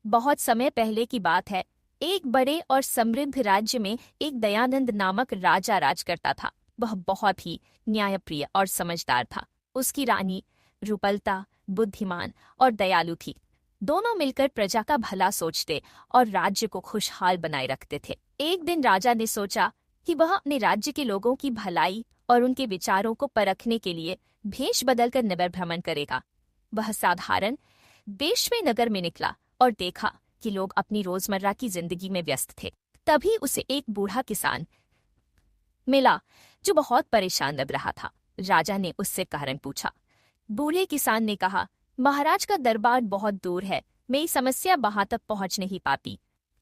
बहुत समय पहले की बात है। एक बड़े और समृद्ध राज्य में एक दयानंद नामक राजा राज करता था। वह बहुत ही न्यायप्रिय और समझदार था। उसकी रानी रूपलता बुद्धिमान और दयालु थी। दोनों मिलकर प्रजा का भला सोचते और राज्य को खुशहाल बनाए रखते थे। एक दिन राजा ने सोचा कि वह अपने राज्य के लोगों की भलाई और उनके विचारों को परखने के लिए भेष बदलकर नगर भ्रमण करेगा। वह साधारण बेशवे नगर में निकला और देखा कि लोग अपनी रोजमर्रा की जिंदगी में व्यस्त थे। तभी उसे एक बूढ़ा किसान मिला जो बहुत परेशान लग रहा था। राजा ने उससे कारण पूछा। बूढ़े किसान ने कहा, महाराज का दरबार बहुत दूर है, मेरी समस्या वहां तक पहुंच नहीं पाती।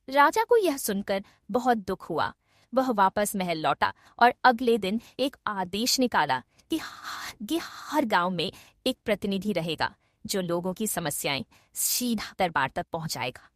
राजा को यह सुनकर बहुत दुख हुआ। वह वापस महल लौटा और अगले दिन एक आदेश निकाला कि हर गांव में एक प्रतिनिधि रहेगा जो लोगों की समस्याएं सीधा दरबार तक पहुंचाएगा।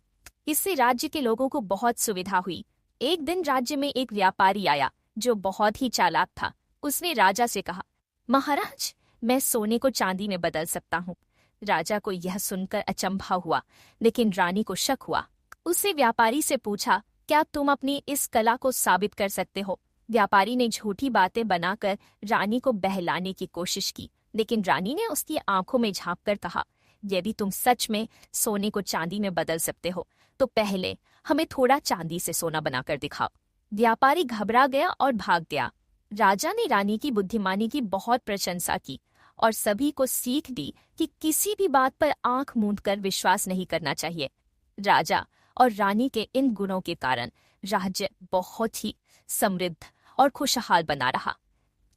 इससे राज्य के लोगों को बहुत सुविधा हुई। एक दिन राज्य में एक व्यापारी आया जो बहुत ही चालाक था। उसने राजा से कहा, महाराज, मैं सोने को चांदी में बदल सकता हूँ। राजा को यह सुनकर अचंभा हुआ, लेकिन रानी को शक हुआ। उससे व्यापारी से पूछा, क्या तुम अपनी इस कला को साबित कर सकते हो? व्यापारी ने झूठी बातें बनाकर रानी को बहलाने की कोशिश की, लेकिन रानी ने उसकी आंखों में झांक कर कहा, यदि तुम सच में सोने को चांदी में बदल सकते हो तो पहले हमें थोड़ा चांदी से सोना बनाकर दिखाओ। व्यापारी घबरा गया और भाग गया। राजा ने रानी की बुद्धिमानी की बहुत प्रशंसा की और सभी को सीख दी कि किसी भी बात पर आंख मूंदकर विश्वास नहीं करना चाहिए। राजा और रानी के इन गुणों के कारण राज्य बहुत ही समृद्ध और खुशहाल बना रहा।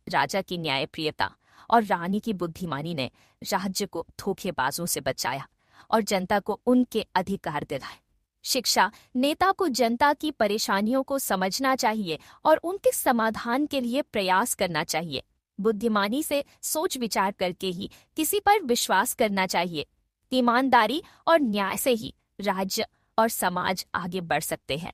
राजा की न्यायप्रियता और रानी की बुद्धिमानी ने राज्य को धोखेबाजों से बचाया और जनता को उनके अधिकार दिलाए। शिक्षा नेता को जनता की परेशानियों को समझना चाहिए और उनके समाधान के लिए प्रयास करना चाहिए। बुद्धिमानी से सोच विचार करके ही किसी पर विश्वास करना चाहिए। ईमानदारी और न्याय से ही राज्य और समाज आगे बढ़ सकते हैं।